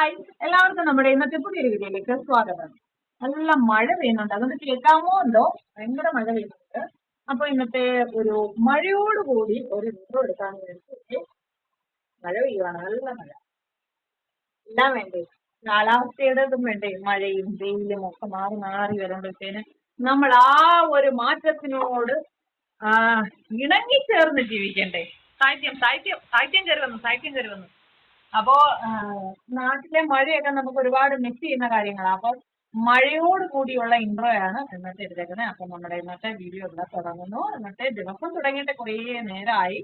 Hi, എല്ലാവർക്കും നമ്മുടെ ഇന്നത്തെ പുതിയൊരു വീഡിയോയിലേക്ക് സ്വാഗതം. നല്ല മഴ പെയ്യുന്നുണ്ട്, അതുകൊണ്ട് കേൾക്കാമോ എന്തോ ഭയങ്കര മഴ പെയ്യുന്നുണ്ട്. അപ്പൊ ഇന്നത്തെ ഒരു മഴയോടുകൂടി ഒരു ഇൻട്രോ എടുക്കാന്ന് വിചാരിച്ചു. മഴ പെയ്യുവാണ്, നല്ല മഴ. എല്ലാം വേണ്ടേ, കാലാവസ്ഥയുടെ ഇതും വേണ്ടേ, മഴയും വെയിലും ഒക്കെ മാറി മാറി വരുമ്പോഴത്തേന് നമ്മൾ ആ ഒരു മാറ്റത്തിനോട് ഇണങ്ങിച്ചേർന്ന് ജീവിക്കണ്ടേ. സാഹിത്യം കയറി വന്നു. അപ്പോ നാട്ടിലെ മഴയൊക്കെ നമുക്ക് ഒരുപാട് മിസ് ചെയ്യുന്ന കാര്യങ്ങളാണ്. അപ്പൊ മഴയോട് കൂടിയുള്ള ഇൻട്രോ ആണ് ഇന്നത്തെ എടുത്തേക്കുന്നത്. അപ്പൊ നമ്മുടെ ഇന്നത്തെ വീഡിയോ ഇവിടെ തുടങ്ങുന്നു. ഇന്നത്തെ ദിവസം തുടങ്ങിയിട്ട് കുറേ നേരമായി.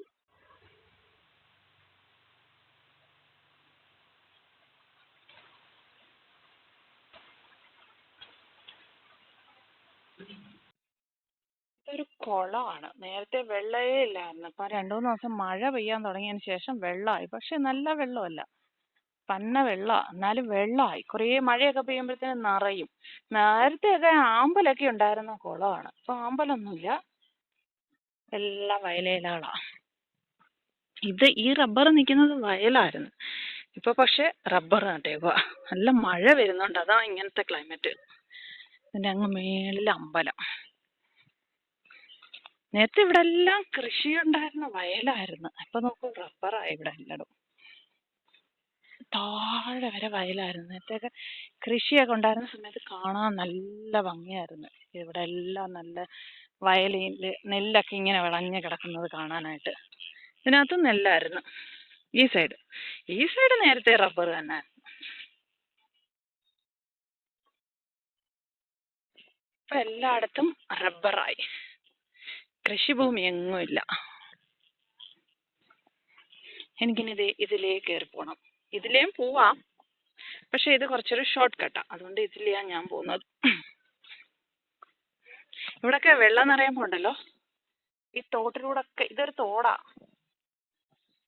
ഇതൊരു കുളമാണ്. നേരത്തെ വെള്ളമേ ഇല്ലായിരുന്നു. ഇപ്പൊ 2-3 ദിവസം മഴ പെയ്യാൻ തുടങ്ങിയതിന് ശേഷം വെള്ളമായി. പക്ഷെ നല്ല വെള്ളമല്ല, പന്ന വെള്ളമാണ്. എന്നാലും വെള്ളമായി. കുറേ മഴയൊക്കെ പെയ്യുമ്പോഴത്തേനും നിറയും. നേരത്തെയൊക്കെ ആമ്പലൊക്കെ ഉണ്ടായിരുന്ന കുളമാണ്. ഇപ്പൊ ആമ്പലൊന്നുമില്ല, എല്ലാം വയലേലകളാ. ഈ റബ്ബർ നിൽക്കുന്നത് വയലായിരുന്നു. ഇപ്പൊ പക്ഷെ റബ്ബർ നട്ടേക്കുക. നല്ല മഴ വരുന്നുണ്ട്, അതാ ഇങ്ങനത്തെ ക്ലൈമറ്റ്. ഇതിന്റെ അങ്ങ് മേളിൽ അമ്പലം. നേരത്തെ ഇവിടെ എല്ലാം കൃഷി ഉണ്ടായിരുന്ന വയലായിരുന്നു. ഇപ്പൊ നോക്കൂ, റബ്ബറായി ഇവിടെ എല്ലായിടും. താഴെ വരെ വയലായിരുന്നു. നേരത്തെയൊക്കെ കൃഷിയൊക്കെ ഉണ്ടായിരുന്ന സമയത്ത് കാണാൻ നല്ല ഭംഗിയായിരുന്നു. ഇവിടെ എല്ലാം നല്ല വയലില് നെല്ലൊക്കെ ഇങ്ങനെ വിളഞ്ഞു കിടക്കുന്നത് കാണാനായിട്ട്. ഇതിനകത്ത് നെല്ലായിരുന്നു. ഈ സൈഡ് നേരത്തെ റബ്ബർ തന്നെ. ഇപ്പൊ എല്ലായിടത്തും റബ്ബറായി. കൃഷിഭൂമി എങ്ങും ഇല്ല. എനിക്കിനി ഇതിലേ കയറി പോണം. ഇതിലേയും പോവാം, പക്ഷെ ഇത് കുറച്ചൊരു ഷോർട്ട് കട്ടാ. അതുകൊണ്ട് ഇതിലെയാ ഞാൻ പോകുന്നത്. ഇവിടൊക്കെ വെള്ളം നിറയുമ്പോ ഉണ്ടല്ലോ, ഈ തോട്ടിലൂടെ ഒക്കെ, ഇതൊരു തോടാ,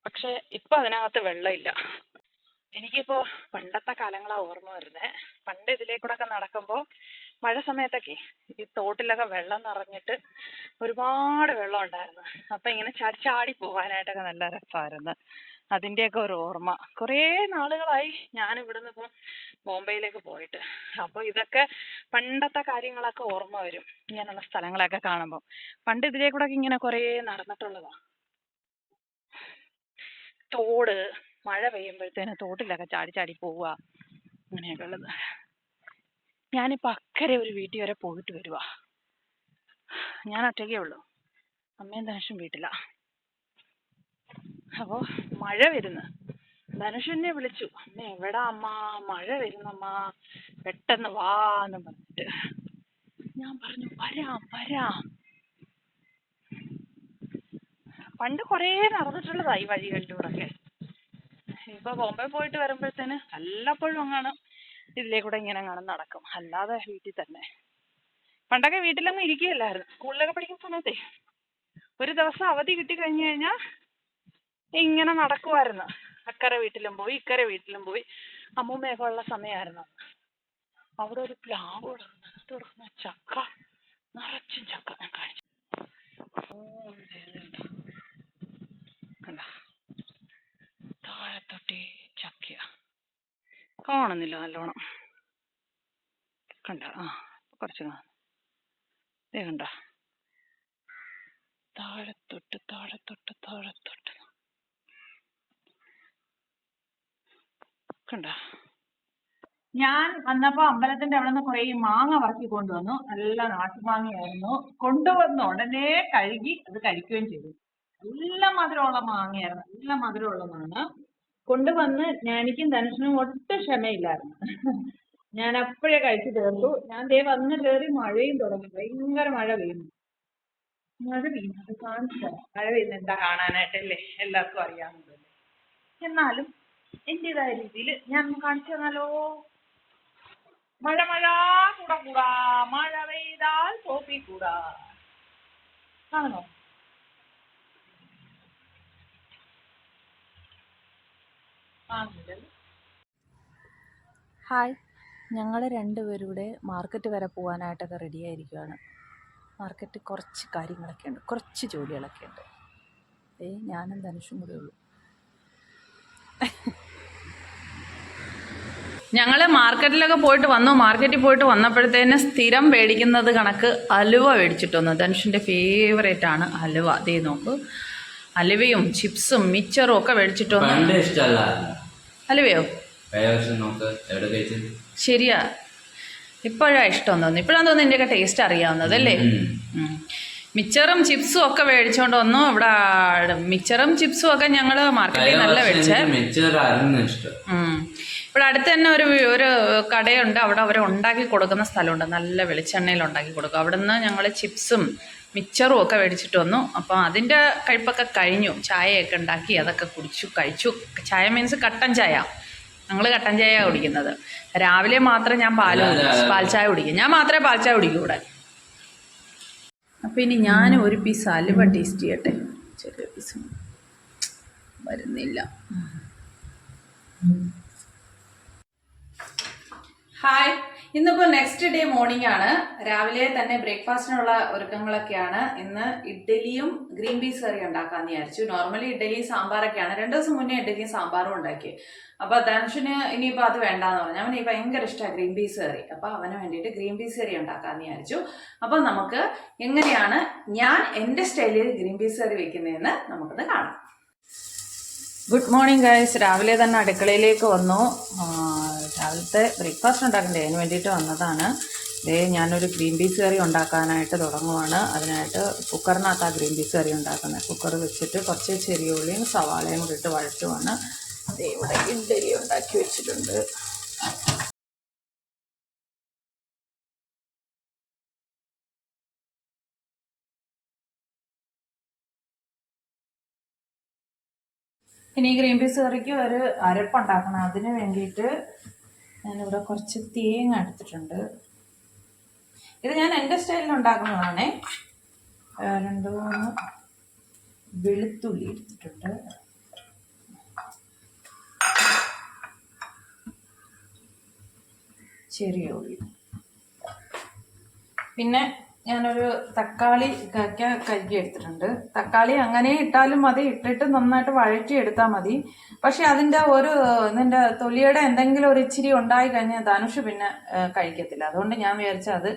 പക്ഷെ ഇപ്പൊ അതിനകത്ത് വെള്ളമില്ല. എനിക്കിപ്പോ പണ്ടത്തെ കാലങ്ങളാ ഓർമ്മ വരുന്നേ. പണ്ട് ഇതിലേക്കൂടെ ഒക്കെ നടക്കുമ്പോ മഴ സമയത്തൊക്കെ ഈ തോട്ടിലൊക്കെ വെള്ളം നിറഞ്ഞിട്ട് ഒരുപാട് വെള്ളം ഉണ്ടായിരുന്നു. അപ്പൊ ഇങ്ങനെ ചാടി പോകാനായിട്ടൊക്കെ നല്ല രസമായിരുന്നു. അതിന്റെയൊക്കെ ഒരു ഓർമ്മ. കുറേ നാളുകളായി ഞാൻ ഇവിടുന്ന് ഇപ്പം ബോംബെയിലേക്ക് പോയിട്ട്. അപ്പൊ ഇതൊക്കെ പണ്ടത്തെ കാര്യങ്ങളൊക്കെ ഓർമ്മ വരും ഇങ്ങനെയുള്ള സ്ഥലങ്ങളൊക്കെ കാണുമ്പോൾ. പണ്ട് ഇതിലേക്കൂടെ ഇങ്ങനെ കുറേ നടന്നിട്ടുള്ളതാ. തോട്, മഴ പെയ്യുമ്പോഴത്തേന് തോട്ടിലൊക്കെ ചാടി പോവുക, അങ്ങനെയൊക്കെ ഉള്ളത്. ഞാനിപ്പോ അക്കരെ ഒരു വീട്ടിൽ വരെ പോയിട്ട് വരുവാ. ഞാൻ ഒറ്റയ്ക്കേ ഉള്ളൂ, അമ്മയും ധനുഷും വീട്ടിലാ. അപ്പോ മഴ വരുന്നു. ധനുഷെന്നെ വിളിച്ചു, അമ്മ എവിടാ അമ്മ, മഴ വരുന്നമ്മ, പെട്ടെന്ന് വാന്ന് പറഞ്ഞിട്ട്. ഞാൻ പറഞ്ഞു വരാം. പണ്ട് കുറേ നടന്നിട്ടുള്ളതാ ഈ വഴികളിലൂടെയൊക്കെ. ഇപ്പൊ ബോംബെ പോയിട്ട് വരുമ്പോഴത്തേന് വല്ലപ്പോഴും അങ്ങാണ് ഇതിലേക്കൂടെ ഇങ്ങനെ നടക്കും, അല്ലാതെ വീട്ടിൽ തന്നെ. പണ്ടൊക്കെ വീട്ടിലങ്ങ് ഇരിക്കുകയല്ലായിരുന്നു. സ്കൂളിലൊക്കെ പഠിക്കുന്ന സമയത്തേ ഒരു ദിവസം അവധി കിട്ടി കഴിഞ്ഞു കഴിഞ്ഞാൽ ഇങ്ങനെ നടക്കുമായിരുന്നു. അക്കരെ വീട്ടിലും പോയി ഇക്കരെ വീട്ടിലും പോയി. അമ്മൂമ്മയൊക്കെ ഉള്ള സമയമായിരുന്നു. അവിടെ ഒരു പ്ലാവ് കിടക്കുന്ന ചക്ക, നിറച്ചും ചക്ക. ഞാൻ കാണിച്ചു കണ്ട, താഴത്തൊട്ടി ചക്കയാ. കാണുന്നില്ല നല്ലോണം, കണ്ട? കുറച്ച് കണ്ട, താഴത്തൊട്ട് കണ്ട. ഞാൻ വന്നപ്പോ അമ്പലത്തിന്റെ അവിടെ നിന്ന് കുറേ മാങ്ങ പറക്കി കൊണ്ടുവന്നു. നല്ല നാട്ടുമാങ്ങയായിരുന്നു. കൊണ്ടുവന്നു ഉടനെ കഴുകി അത് കഴിക്കുകയും ചെയ്തു. നല്ല മധുരമുള്ള മാങ്ങയായിരുന്നു, നല്ല മധുരമുള്ള മാങ്ങ കൊണ്ടുവന്ന് എനിക്കും ധനുഷനും ഒട്ടും ക്ഷമയില്ലായിരുന്നു. ഞാൻ അപ്പോഴേ കഴിച്ചു തീർത്തു. ഞാൻ ദേ വന്ന് കയറി മഴയും തുടങ്ങി. ഭയങ്കര മഴ പെയ്യുന്നു. അത് കാണിച്ചു തരാം. മഴ പെയ്യുന്ന എന്താ കാണാനായിട്ടല്ലേ, എല്ലാവർക്കും അറിയാവുന്നതല്ലേ. എന്നാലും എന്റേതായ രീതിയിൽ ഞാൻ കാണിച്ചു തന്നാലോ. മഴ കൂടാ, മഴ പെയ്താൽ തോപ്പിക്കൂടാ. കാണുന്നോ? ഹായ്, ഞങ്ങൾ രണ്ടുപേരും കൂടെ മാർക്കറ്റ് വരെ പോകാനായിട്ടൊക്കെ റെഡി ആയിരിക്കുകയാണ്. മാർക്കറ്റ് കുറച്ച് കാര്യങ്ങളൊക്കെ ഉണ്ട്, കുറച്ച് ജോലികളൊക്കെ ഉണ്ട്. ഞാനും ധനുഷും കൂടെ ഉള്ളൂ. ഞങ്ങൾ മാർക്കറ്റിലൊക്കെ പോയിട്ട് വന്നു. മാർക്കറ്റിൽ പോയിട്ട് വന്നപ്പോഴത്തേന് സ്ഥിരം മേടിക്കുന്നത് കണക്ക് അലുവ മേടിച്ചിട്ട് വന്നു. ധനുഷിൻ്റെ ഫേവറേറ്റ് ആണ് അലുവ. അതേ നോക്ക്, അലുവയും ചിപ്സും മിച്ചറും ഒക്കെ മേടിച്ചിട്ട് വന്നു. അലുവയോ? ശരിയാ, ഇപ്പോഴാണ് ഇഷ്ടം തോന്നുന്നു. ഇപ്പോഴാണ് തോന്നുന്നു ഇതിൻ്റെയൊക്കെ ടേസ്റ്റ് അറിയാവുന്നത് അല്ലേ. മിച്ചറും ചിപ്സും ഒക്കെ മേടിച്ചോണ്ട് വന്നു. ഇവിടെ മിച്ചറും ചിപ്സും ഒക്കെ ഞങ്ങൾ മാർക്കറ്റിൽ നല്ല മേടിച്ചത്. ഇവിടെ അടുത്ത് തന്നെ ഒരു കടയുണ്ട്. അവിടെ അവർ ഉണ്ടാക്കി കൊടുക്കുന്ന സ്ഥലമുണ്ട്, നല്ല വെളിച്ചെണ്ണയിൽ ഉണ്ടാക്കി കൊടുക്കും. അവിടെ നിന്ന് ഞങ്ങൾ ചിപ്സും മിച്ചറും ഒക്കെ മേടിച്ചിട്ട് വന്നു. അപ്പോൾ അതിൻ്റെ കഴിപ്പൊക്കെ കഴിഞ്ഞു. ചായയൊക്കെ ഉണ്ടാക്കി അതൊക്കെ കഴിച്ചു. ചായ മീൻസ് കട്ടൻ ചായ. ഞങ്ങൾ കട്ടൻ ചായ കുടിക്കുന്നത്. രാവിലെ മാത്രം ഞാൻ പാൽ ചായ കുടിക്കും. ഞാൻ മാത്രമേ പാൽ ചായ കുടിക്കൂ ഇവിടെ. അപ്പോൾ ഇനി ഞാൻ ഒരു പീസ് അലുവ ടേസ്റ്റ് ചെയ്യട്ടെ. ചെറിയ പീസ് വരുന്നില്ല. ഹായ്, ഇന്നിപ്പോൾ നെക്സ്റ്റ് ഡേ മോർണിംഗ് ആണ്. രാവിലെ തന്നെ ബ്രേക്ക്ഫാസ്റ്റിനുള്ള ഒരുക്കങ്ങളൊക്കെയാണ്. ഇന്ന് ഇഡ്ഡലിയും ഗ്രീൻ പീസ് കറി ഉണ്ടാക്കാമെന്ന് വിചാരിച്ചു. നോർമലി ഇഡ്ഡലിയും സാമ്പാറൊക്കെയാണ്. 2 ദിവസം മുന്നേ ഇഡ്ഡലിയും സാമ്പാറും ഉണ്ടാക്കി. അപ്പോൾ ധനുഷിന് ഇനിയിപ്പോൾ അത് വേണ്ടാന്ന് പറഞ്ഞു. അവന് ഭയങ്കര ഇഷ്ടമാണ് ഗ്രീൻ പീസ് കറി. അപ്പോൾ അവന് വേണ്ടിയിട്ട് ഗ്രീൻ പീസ് കറി ഉണ്ടാക്കാമെന്ന് വിചാരിച്ചു. അപ്പോൾ നമുക്ക് എങ്ങനെയാണ് ഞാൻ എൻ്റെ സ്റ്റൈലിൽ ഗ്രീൻ പീസ് കറി വെക്കുന്നതെന്ന് നമുക്കത് കാണാം. Good morning guys. രാവിലെ തന്നെ അടുക്കളയിലേക്ക് വന്നു. രാവിലത്തെ ബ്രേക്ക്ഫാസ്റ്റ് ഉണ്ടാക്കണ്ടേ, അതിന് വേണ്ടിയിട്ട് വന്നതാണ്. ഞാനൊരു ഗ്രീൻ പീസ് കറി ഉണ്ടാക്കാനായിട്ട് തുടങ്ങുവാണ്. അതിനായിട്ട് കുക്കറിനകത്താണ് ഗ്രീൻ പീസ് കറി ഉണ്ടാക്കുന്നത്. കുക്കർ വെച്ചിട്ട് കുറച്ച് ചെറിയ ഉള്ളിയും സവാളയും കൂടി ഇട്ട് വഴറ്റുവാണ്. ഇവിടെ ഇഡ്ഡലി ഉണ്ടാക്കി വെച്ചിട്ടുണ്ട്. ഇനി ഗ്രീൻ പീസ് കറിക്ക് ഒരു അരപ്പുണ്ടാക്കണം. അതിന് വേണ്ടിയിട്ട് ഞാനിവിടെ കുറച്ച് തേങ്ങ എടുത്തിട്ടുണ്ട്. ഇത് ഞാൻ എൻ്റെ സ്റ്റൈലിൽ ഉണ്ടാക്കുന്നതാണേ. 2-3 വെളുത്തുള്ളി എടുത്തിട്ടുണ്ട്. ചെറിയ ഉള്ളി, പിന്നെ ഞാനൊരു തക്കാളി കഴുകി എടുത്തിട്ടുണ്ട്. തക്കാളി അങ്ങനെ ഇട്ടാലും മതി, ഇട്ടിട്ട് നന്നായിട്ട് വഴറ്റി എടുത്താൽ മതി. പക്ഷെ അതിൻ്റെ ഇതിൻ്റെ തൊലിയുടെ എന്തെങ്കിലും ഒരു ഇച്ചിരി ഉണ്ടായി കഴിഞ്ഞാൽ ധനുഷ് പിന്നെ കഴിക്കത്തില്ല. അതുകൊണ്ട് ഞാൻ വിചാരിച്ചു അത്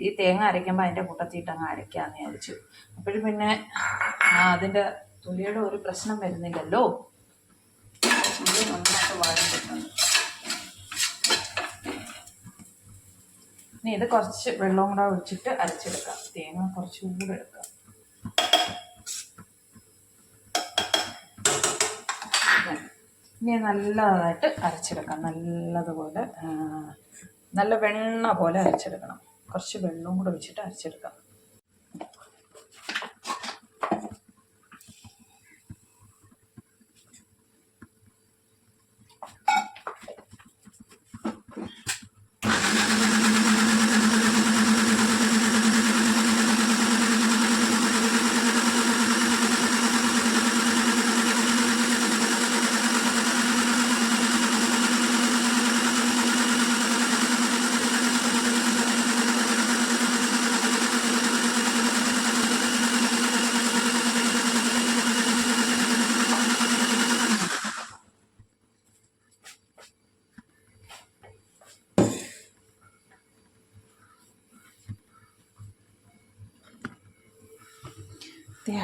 ഈ തേങ്ങ അരയ്ക്കുമ്പോൾ അതിൻ്റെ കൂട്ടത്തിയിട്ട് അങ്ങ് അരയ്ക്കാമെന്ന് വിചാരിച്ചു. അപ്പോഴും പിന്നെ അതിൻ്റെ തൊലിയുടെ ഒരു പ്രശ്നം വരുന്നില്ലല്ലോ. നന്നായിട്ട് വഴറ്റിട്ടുണ്ട്. ഇനി ഇത് കുറച്ച് വെള്ളവും കൂടെ ഒഴിച്ചിട്ട് അരച്ചെടുക്കാം. തേങ്ങ കുറച്ചും കൂടെ എടുക്കാം. ഇനി നല്ലതായിട്ട് അരച്ചെടുക്കാം. നല്ലതുപോലെ നല്ല വെണ്ണ പോലെ അരച്ചെടുക്കണം. കുറച്ച് വെള്ളവും കൂടെ ഒഴിച്ചിട്ട് അരച്ചെടുക്കാം.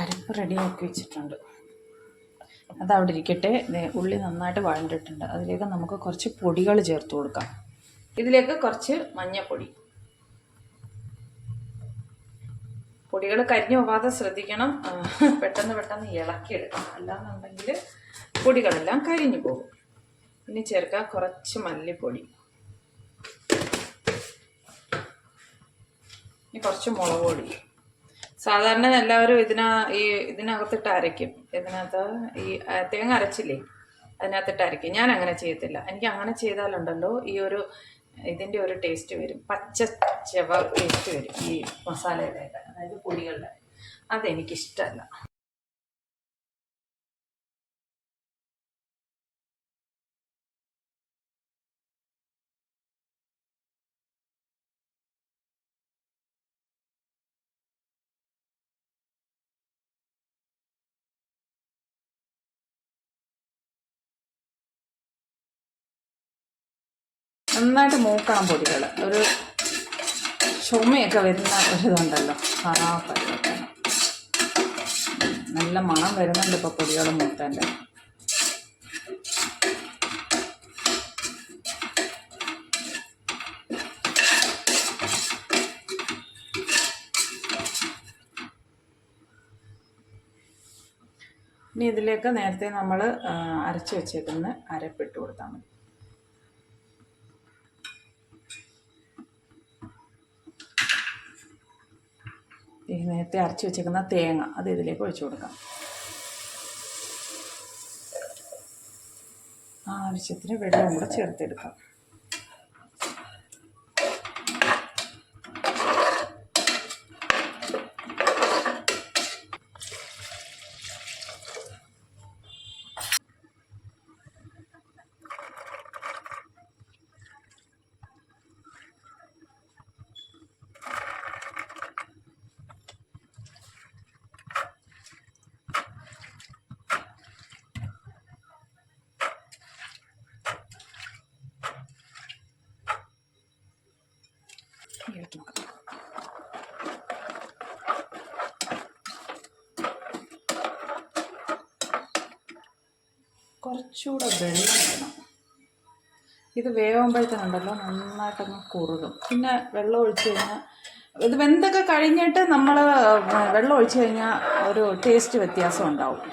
അരപ്പ് റെഡിയാക്കി വെച്ചിട്ടുണ്ട്. അതവിടെ ഇരിക്കട്ടെ. ഉള്ളി നന്നായിട്ട് വഴണ്ടിട്ടുണ്ട്. അതിലേക്ക് നമുക്ക് കുറച്ച് പൊടികൾ ചേർത്ത് കൊടുക്കാം. ഇതിലേക്ക് കുറച്ച് മഞ്ഞൾപ്പൊടി. പൊടികൾ കരിഞ്ഞു പോകാതെ ശ്രദ്ധിക്കണം. പെട്ടെന്ന് ഇളക്കിയെടുക്കണം, അല്ലാന്നുണ്ടെങ്കിൽ പൊടികളെല്ലാം കരിഞ്ഞു പോകും. ഇനി ചേർക്കാം കുറച്ച് മല്ലിപ്പൊടി, ഇനി കുറച്ച് മുളക് പൊടി. സാധാരണ എല്ലാവരും ഇതിനകത്തിട്ട് അരയ്ക്കും. ഇതിനകത്ത് ഈ തേങ്ങ അരച്ചില്ലേ, അതിനകത്തിട്ട് അരയ്ക്കും. ഞാൻ അങ്ങനെ ചെയ്യത്തില്ല. എനിക്ക് അങ്ങനെ ചെയ്താലുണ്ടല്ലോ ഇതിൻ്റെ ഒരു ടേസ്റ്റ് വരും, പച്ച ടേസ്റ്റ് വരും ഈ മസാലയുടെ, അതായത് പൊടികളുടെ. അതെനിക്കിഷ്ടമല്ല. നന്നായിട്ട് മൂക്കണം പൊടികൾ. ഒരു ചുമയൊക്കെ വരുന്ന ഒരിതുണ്ടല്ലോ, ആ പരുവത്തിന്. നല്ല മണം വരുന്നുണ്ട് ഇപ്പോൾ പൊടികൾ മൂത്തൻ്റെ. ഇനി ഇതിലേക്ക് നേരത്തെ നമ്മൾ അരച്ച് വെച്ചേക്കുന്ന അരപ്പിട്ട് കൊടുത്താൽ മതി. ഈ നേരത്തെ അരച്ച് വെച്ചേക്കുന്ന തേങ്ങ അത് ഇതിലേക്ക് ഒഴിച്ചു കൊടുക്കാം. ആവശ്യത്തിന് വെള്ളവും കൂടെ ചേർത്തെടുക്കാം. ഇളക്കി നോക്കാം. കുറച്ചുകൂടെ വെള്ളം വേണം. ഇത് വേവുമ്പോഴത്തേനുണ്ടല്ലോ നന്നായിട്ടങ്ങ് കുറുകും. പിന്നെ വെള്ളം ഒഴിച്ച് കഴിഞ്ഞാൽ ഇത് വെന്തൊക്കെ കഴിഞ്ഞിട്ട് നമ്മൾ വെള്ളം ഒഴിച്ച് കഴിഞ്ഞാൽ ഒരു ടേസ്റ്റ് വ്യത്യാസം ഉണ്ടാവും.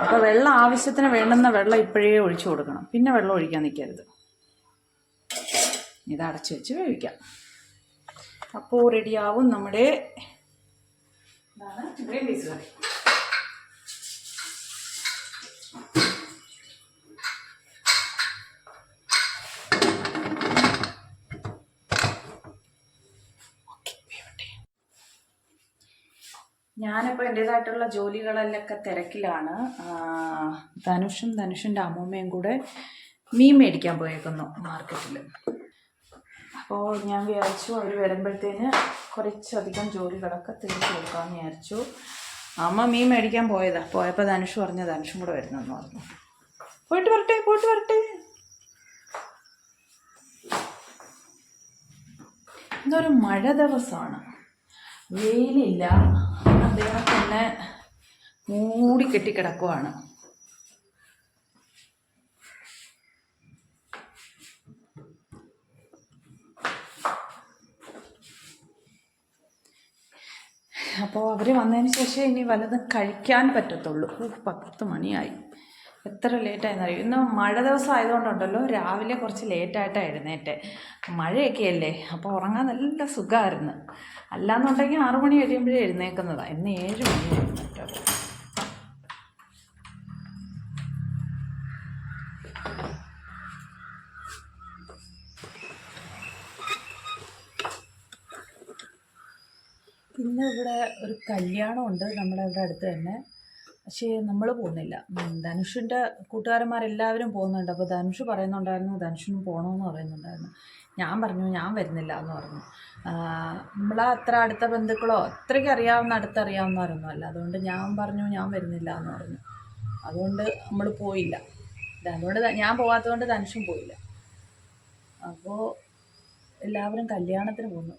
അപ്പോൾ വെള്ളം ആവശ്യത്തിന് വേണ്ടുന്ന വെള്ളം ഇപ്പോഴേ ഒഴിച്ചു കൊടുക്കണം. പിന്നെ വെള്ളം ഒഴിക്കാൻ നിൽക്കരുത്. ഇത് അടച്ചു വെച്ച് വേവിക്കാം. അപ്പോൾ റെഡിയാവും നമ്മുടെ ഗ്രീൻ പീസ് കറി. ഞാനിപ്പോൾ എൻ്റേതായിട്ടുള്ള ജോലികളിലൊക്കെ തിരക്കിലാണ്. ധനുഷിൻ്റെ അമ്മൂമ്മയും കൂടെ മീൻ മേടിക്കാൻ പോയേക്കുന്നു മാർക്കറ്റിൽ. അപ്പോൾ ഞാൻ വിചാരിച്ചു അവർ വരുമ്പോഴത്തേന് കുറച്ചധികം ജോലികളൊക്കെ തീർത്ത് കൊടുക്കാമെന്ന് വിചാരിച്ചു. അമ്മ മീൻ മേടിക്കാൻ പോയതാണ്. പോയപ്പോൾ ധനുഷ് പറഞ്ഞു ധനുഷും കൂടെ വരുന്നെന്ന് പറഞ്ഞു. പോയിട്ട് വരട്ടെ. ഇതൊരു മഴ ദിവസമാണ്, വെയിലില്ല, അദ്ദേഹം തന്നെ മൂടി കെട്ടിക്കിടക്കുവാണ്. അപ്പോൾ അവർ വന്നതിന് ശേഷം ഇനി വല്ലതും കഴിക്കാൻ പറ്റത്തുള്ളൂ. 10 മണിയായി. എത്ര ലേറ്റായെന്നറിയും. ഇന്ന് മഴ ദിവസം ആയതുകൊണ്ടുണ്ടല്ലോ രാവിലെ കുറച്ച് ലേറ്റായിട്ടാണ് എഴുന്നേറ്റെ. മഴയൊക്കെ അല്ലേ, അപ്പോൾ ഉറങ്ങാൻ നല്ല സുഖമായിരുന്നു. അല്ലാന്നുണ്ടെങ്കിൽ 6 മണി കഴിയുമ്പോഴേ എഴുന്നേൽക്കുന്നതാണ്. ഇന്ന് 7 മണി എഴുന്നേറ്റോ. ഇന്ന് ഇവിടെ ഒരു കല്യാണമുണ്ട് നമ്മുടെ ഇവിടെ അടുത്ത് തന്നെ. പക്ഷേ നമ്മൾ പോകുന്നില്ല. ധനുഷിൻ്റെ കൂട്ടുകാരന്മാരെല്ലാവരും പോകുന്നുണ്ട്. അപ്പോൾ ധനുഷ് പറയുന്നുണ്ടായിരുന്നു ധനുഷിനും പോകണമെന്ന് പറയുന്നുണ്ടായിരുന്നു. ഞാൻ പറഞ്ഞു ഞാൻ വരുന്നില്ല എന്ന് പറഞ്ഞു. നമ്മളെ അത്ര അടുത്ത ബന്ധുക്കളോ അത്രയ്ക്ക് അടുത്തറിയാവുന്നവരൊന്നും അല്ല. അതുകൊണ്ട് ഞാൻ പറഞ്ഞു ഞാൻ വരുന്നില്ല എന്ന് പറഞ്ഞു. അതുകൊണ്ട് നമ്മൾ പോയില്ല. അതുകൊണ്ട് ഞാൻ പോകാത്തതുകൊണ്ട് ധനുഷും പോയില്ല. അപ്പോൾ എല്ലാവരും കല്യാണത്തിന് പോകുന്നു.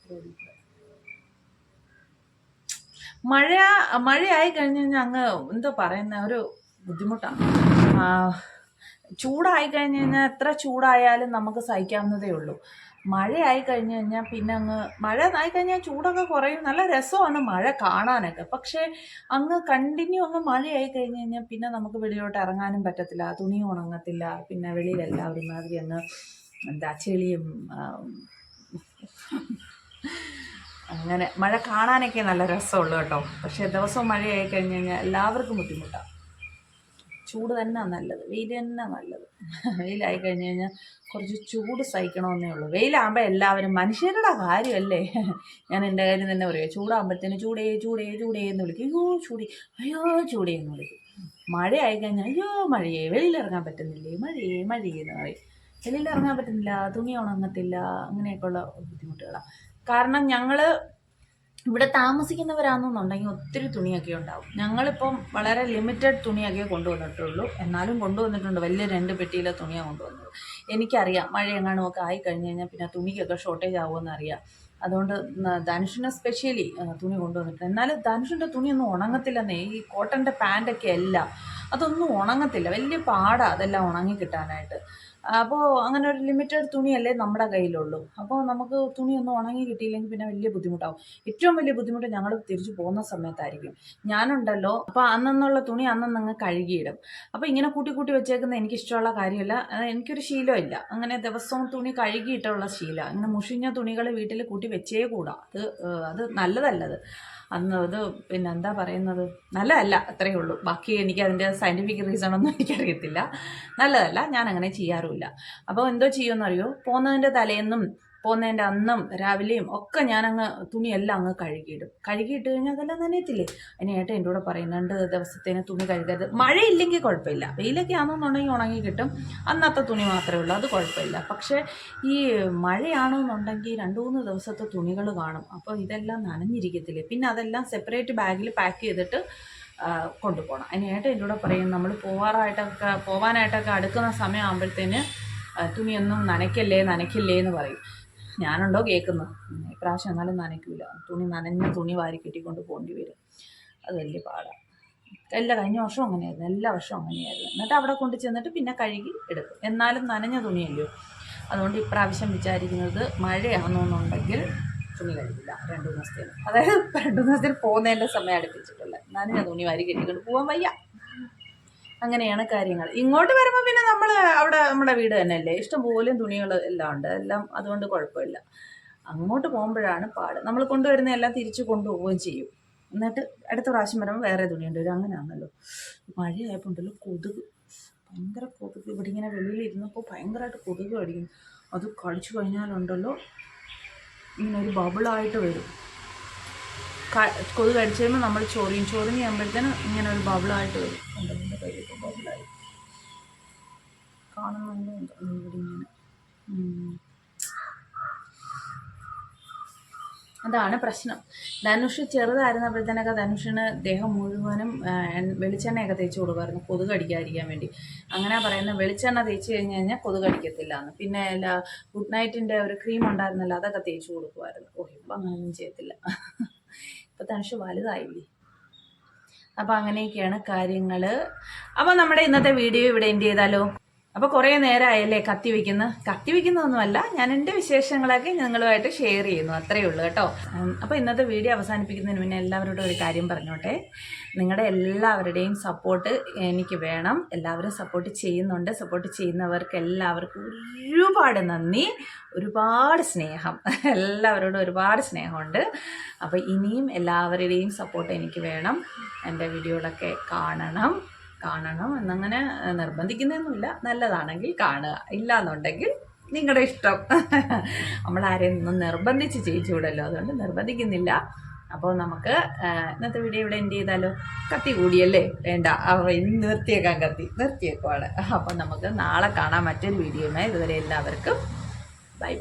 മഴയായി കഴിഞ്ഞ് കഴിഞ്ഞാൽ അങ്ങ് എന്തോ പറയുന്ന ഒരു ബുദ്ധിമുട്ടാണ്. ചൂടായി കഴിഞ്ഞ് കഴിഞ്ഞാൽ എത്ര ചൂടായാലും നമുക്ക് സഹിക്കാവുന്നതേ ഉള്ളൂ. മഴയായി കഴിഞ്ഞ് കഴിഞ്ഞാൽ പിന്നെ മഴ ആയി കഴിഞ്ഞാൽ ചൂടൊക്കെ കുറയും. നല്ല രസമാണ് മഴ കാണാനൊക്കെ. പക്ഷേ കണ്ടിന്യൂ മഴയായി കഴിഞ്ഞ് കഴിഞ്ഞാൽ പിന്നെ നമുക്ക് വെളിയിലോട്ട് ഇറങ്ങാനും പറ്റത്തില്ല, തുണി ഉണങ്ങത്തില്ല. പിന്നെ വെളിയിലെല്ലാവരും മാതിരി ചെളിയും അങ്ങനെ മഴ കാണാനൊക്കെ നല്ല രസമുള്ളൂ കേട്ടോ. പക്ഷേ ദിവസവും മഴയായി കഴിഞ്ഞ് കഴിഞ്ഞാൽ എല്ലാവർക്കും ബുദ്ധിമുട്ടാണ്. ചൂട് തന്നെ നല്ലത്, വെയിൽ തന്നെ നല്ലത്. വെയിലായി കഴിഞ്ഞ് കഴിഞ്ഞാൽ കുറച്ച് ചൂട് സഹിക്കണമെന്നേ ഉള്ളൂ. വെയിലാകുമ്പോൾ എല്ലാവരും മനുഷ്യരുടെ കാര്യമല്ലേ. ഞാൻ എൻ്റെ കാര്യം തന്നെ പറയുക, ചൂടാകുമ്പോഴത്തേന് ചൂടേ എന്ന് വിളിക്കും. അയ്യോ ചൂടേ എന്ന് വിളിക്കും. മഴയായി കഴിഞ്ഞാൽ അയ്യോ മഴയേ, വെളിയിലിറങ്ങാൻ പറ്റുന്നില്ലേ, മഴയേ എന്ന് പറയും. വെളിയിലിറങ്ങാൻ പറ്റുന്നില്ല, തുണി ഉണങ്ങത്തില്ല, അങ്ങനെയൊക്കെയുള്ള ബുദ്ധിമുട്ടുകളാണ്. കാരണം ഞങ്ങൾ ഇവിടെ താമസിക്കുന്നവരാണെന്നുണ്ടെങ്കിൽ ഒത്തിരി തുണിയൊക്കെ ഉണ്ടാവും. ഞങ്ങളിപ്പം വളരെ ലിമിറ്റഡ് തുണിയൊക്കെ കൊണ്ടുവന്നിട്ടുള്ളൂ. എന്നാലും കൊണ്ടുവന്നിട്ടുണ്ട്. വലിയ 2 പെട്ടിയിലെ തുണിയാണ് കൊണ്ടുവന്നത്. എനിക്കറിയാം മഴ എങ്ങാനുമൊക്കെ ആയി കഴിഞ്ഞ് കഴിഞ്ഞാൽ പിന്നെ തുണിക്കൊക്കെ ഷോർട്ടേജ് ആവുമെന്ന് അറിയാം. അതുകൊണ്ട് ധനുഷിനെ സ്പെഷ്യലി തുണി കൊണ്ടുവന്നിട്ടുണ്ട്. എന്നാലും ധനുഷിൻ്റെ തുണിയൊന്നും ഉണങ്ങത്തില്ലെന്നേ. ഈ കോട്ടൻ്റെ പാൻറ്റൊക്കെ എല്ലാം അതൊന്നും ഉണങ്ങത്തില്ല. വലിയ പാടാണ് അതെല്ലാം ഉണങ്ങി കിട്ടാനായിട്ട്. അപ്പോൾ അങ്ങനെ ഒരു ലിമിറ്റഡ് തുണിയല്ലേ നമ്മുടെ കയ്യിലുള്ളൂ. അപ്പോൾ നമുക്ക് തുണിയൊന്നും ഉണങ്ങി കിട്ടിയില്ലെങ്കിൽ പിന്നെ വലിയ ബുദ്ധിമുട്ടാവും. ഏറ്റവും വലിയ ബുദ്ധിമുട്ട് ഞങ്ങൾ തിരിച്ചു പോകുന്ന സമയത്തായിരിക്കും. ഞാനുണ്ടല്ലോ അപ്പോൾ അന്നുള്ള തുണി അന്നങ്ങ് കഴുകിയിടും. അപ്പോൾ ഇങ്ങനെ കൂട്ടി കൂട്ടി വെച്ചേക്കുന്ന എനിക്കിഷ്ടമുള്ള കാര്യമല്ല. എനിക്കൊരു ശീലമില്ല അങ്ങനെ ദിവസവും തുണി കഴുകിയിട്ടുള്ള ശീലം. ഇങ്ങനെ മുഷിഞ്ഞ തുണികൾ വീട്ടിൽ കൂട്ടി വെച്ചേ കൂടാ. അത് നല്ലതല്ലത്. അത് പിന്നെ എന്താ പറയുന്നത്, നല്ലതല്ല, അത്രയേ ഉള്ളൂ. ബാക്കി എനിക്ക് അതിൻ്റെ സയൻറ്റിഫിക് റീസണൊന്നും എനിക്കറിയത്തില്ല. നല്ലതല്ല, ഞാൻ അങ്ങനെ ചെയ്യാറുമില്ല. അപ്പോൾ എന്തോ ചെയ്യുമെന്നറിയോ, പോകുന്നതിൻ്റെ തലേന്നും പോകുന്നതിൻ്റെ അന്നും രാവിലെയും ഒക്കെ ഞാനങ്ങ് തുണിയെല്ലാം അങ്ങ് കഴുകിയിടും. കഴുകിയിട്ട് കഴിഞ്ഞാൽ അതെല്ലാം നനയത്തില്ലേ. അതിനായിട്ട് എൻ്റെ കൂടെ പറയും 2 ദിവസത്തേന് തുണി കഴുകരുത്. മഴയില്ലെങ്കിൽ കുഴപ്പമില്ല, വെയിലൊക്കെ ആണെന്നുണ്ടെങ്കിൽ ഉണങ്ങി കിട്ടും. അന്നത്തെ തുണി മാത്രമേ ഉള്ളൂ, അത് കുഴപ്പമില്ല. പക്ഷേ ഈ മഴയാണെന്നുണ്ടെങ്കിൽ 2-3 ദിവസത്തെ തുണികൾ കാണും. അപ്പോൾ ഇതെല്ലാം നനഞ്ഞിരിക്കത്തില്ലേ. പിന്നെ അതെല്ലാം സെപ്പറേറ്റ് ബാഗിൽ പാക്ക് ചെയ്തിട്ട് കൊണ്ടുപോകണം. അതിനായിട്ട് എൻ്റെ കൂടെ പറയും നമ്മൾ പോവാനായിട്ടൊക്കെ അടുക്കുന്ന സമയമാകുമ്പോഴത്തേന് തുണിയൊന്നും നനയ്ക്കല്ലേ എന്ന് പറയും. ഞാനുണ്ടോ കേൾക്കുന്നത്. ഇപ്രാവശ്യം എന്നാലും നനയ്ക്കില്ല. നനഞ്ഞ തുണി വാരി കെട്ടിക്കൊണ്ട് പോകേണ്ടി വരും. അത് വലിയ പാടാണ്. കഴിഞ്ഞ വർഷവും അങ്ങനെയായിരുന്നു, എല്ലാ വർഷവും അങ്ങനെയായിരുന്നു. എന്നിട്ട് അവിടെ കൊണ്ട് ചെന്നിട്ട് പിന്നെ കഴുകി എടുക്കും. എന്നാലും നനഞ്ഞ തുണിയല്ലോ. അതുകൊണ്ട് ഇപ്രാവശ്യം വിചാരിക്കുന്നത് മഴയാണെന്നുണ്ടെങ്കിൽ തുണി കഴുകില്ല 2 ദിവസത്തേന്. അതായത് 2 ദിവസത്തിന് പോകുന്നതിൻ്റെ സമയം അടുപ്പിച്ചിട്ടുള്ള നനഞ്ഞ തുണി വാരി കെട്ടിക്കൊണ്ട് പോകാൻ വയ്യ. അങ്ങനെയാണ് കാര്യങ്ങൾ. ഇങ്ങോട്ട് വരുമ്പോൾ പിന്നെ നമ്മൾ അവിടെ നമ്മുടെ വീട് തന്നെയല്ലേ, ഇഷ്ടംപോലെ തുണികൾ എല്ലാം ഉണ്ട്. എല്ലാം അതുകൊണ്ട് കുഴപ്പമില്ല. അങ്ങോട്ട് പോകുമ്പോഴാണ് പാട്. നമ്മൾ കൊണ്ടുവരുന്ന എല്ലാം തിരിച്ചു കൊണ്ടുപോവുകയും ചെയ്യും. എന്നിട്ട് അടുത്ത പ്രാവശ്യം വരുമ്പോൾ വേറെ തുണിയുണ്ട് വരും. അങ്ങനെയാണല്ലോ. മഴയായപ്പോൾ ഉണ്ടല്ലോ കൊതുക്, ഭയങ്കര കൊതുക്. ഇവിടെ ഇങ്ങനെ വെളിയിലിരുന്നപ്പോൾ ഭയങ്കരമായിട്ട് കൊതുക് കടിക്കും. അത് കടിച്ചു കഴിഞ്ഞാലുണ്ടല്ലോ ഇങ്ങനെ ഒരു ബബിളായിട്ട് വരും. കൊതുക് കടിച്ചു കഴിയുമ്പോൾ നമ്മൾ ചൊറിയും ചെയ്യുമ്പോഴത്തേനും ഇങ്ങനെ ഒരു ബബിളായിട്ട് വരും. എൻ്റെ കയ്യിലിപ്പോൾ ബബിളായി കാണുന്നുണ്ടോ ഇവിടെ ഇങ്ങനെ. അതാണ് പ്രശ്നം. ധനുഷ് ചെറുതായിരുന്നപ്പോഴത്തേനൊക്കെ ധനുഷിന് ദേഹം മുഴുവനും വെളിച്ചെണ്ണയൊക്കെ തേച്ച് കൊടുക്കുമായിരുന്നു കൊതുക് അടിക്കാതിരിക്കാൻ വേണ്ടി. അങ്ങനെ പറയുന്നത് വെളിച്ചെണ്ണ തേച്ച് കഴിഞ്ഞാൽ കൊതുക് അടിക്കത്തില്ല എന്ന്. പിന്നെ ഗുഡ് നൈറ്റിൻ്റെ ഒരു ക്രീം ഉണ്ടായിരുന്നല്ലോ, അതൊക്കെ തേച്ച് കൊടുക്കുമായിരുന്നു. ഇപ്പം അങ്ങനെയൊന്നും ചെയ്യത്തില്ല. ഇപ്പം ധനുഷ് വലുതായില്ലേ. അപ്പം അങ്ങനെയൊക്കെയാണ് കാര്യങ്ങൾ. അപ്പം നമ്മുടെ ഇന്നത്തെ വീഡിയോ ഇവിടെ എൻഡ് ചെയ്താലോ. അപ്പോൾ കുറേ നേരമായല്ലേ കത്തി വയ്ക്കുന്നതൊന്നുമല്ല, ഞാൻ എൻ്റെ വിശേഷങ്ങളൊക്കെ നിങ്ങളുമായിട്ട് ഷെയർ ചെയ്യുന്നു, അത്രയേ ഉള്ളൂ കേട്ടോ. അപ്പോൾ ഇന്നത്തെ വീഡിയോ അവസാനിപ്പിക്കുന്നതിന് മുന്നേ എല്ലാവരോടും ഒരു കാര്യം പറഞ്ഞോട്ടെ. നിങ്ങളുടെ എല്ലാവരുടെയും സപ്പോർട്ട് എനിക്ക് വേണം. എല്ലാവരും സപ്പോർട്ട് ചെയ്യുന്നുണ്ട്. സപ്പോർട്ട് ചെയ്യുന്നവർക്ക് എല്ലാവർക്കും ഒരുപാട് നന്ദി, ഒരുപാട് സ്നേഹം. എല്ലാവരോടും ഒരുപാട് സ്നേഹമുണ്ട്. അപ്പോൾ ഇനിയും എല്ലാവരുടെയും സപ്പോർട്ട് എനിക്ക് വേണം. എൻ്റെ വീഡിയോകളൊക്കെ കാണണം എന്നങ്ങനെ നിർബന്ധിക്കുന്നൊന്നുമില്ല. നല്ലതാണെങ്കിൽ കാണുക, ഇല്ലയെന്നുണ്ടെങ്കിൽ നിങ്ങളുടെ ഇഷ്ടം. നമ്മളാരെയും ഒന്നും നിർബന്ധിച്ച് ചെയ്യിച്ചുകൂടല്ലോ, അതുകൊണ്ട് നിർബന്ധിക്കുന്നില്ല. അപ്പോൾ നമുക്ക് ഇന്നത്തെ വീഡിയോ ഇവിടെ എൻഡ് ചെയ്താലോ. കത്തി കൂടിയല്ലേ, വേണ്ട, ഇന്ന് നിർത്തിയേക്കുവാണ്. അപ്പോൾ നമുക്ക് നാളെ കാണാം മറ്റൊരു വീഡിയോയുമായി. ഇതുവരെ എല്ലാവർക്കും ബൈ.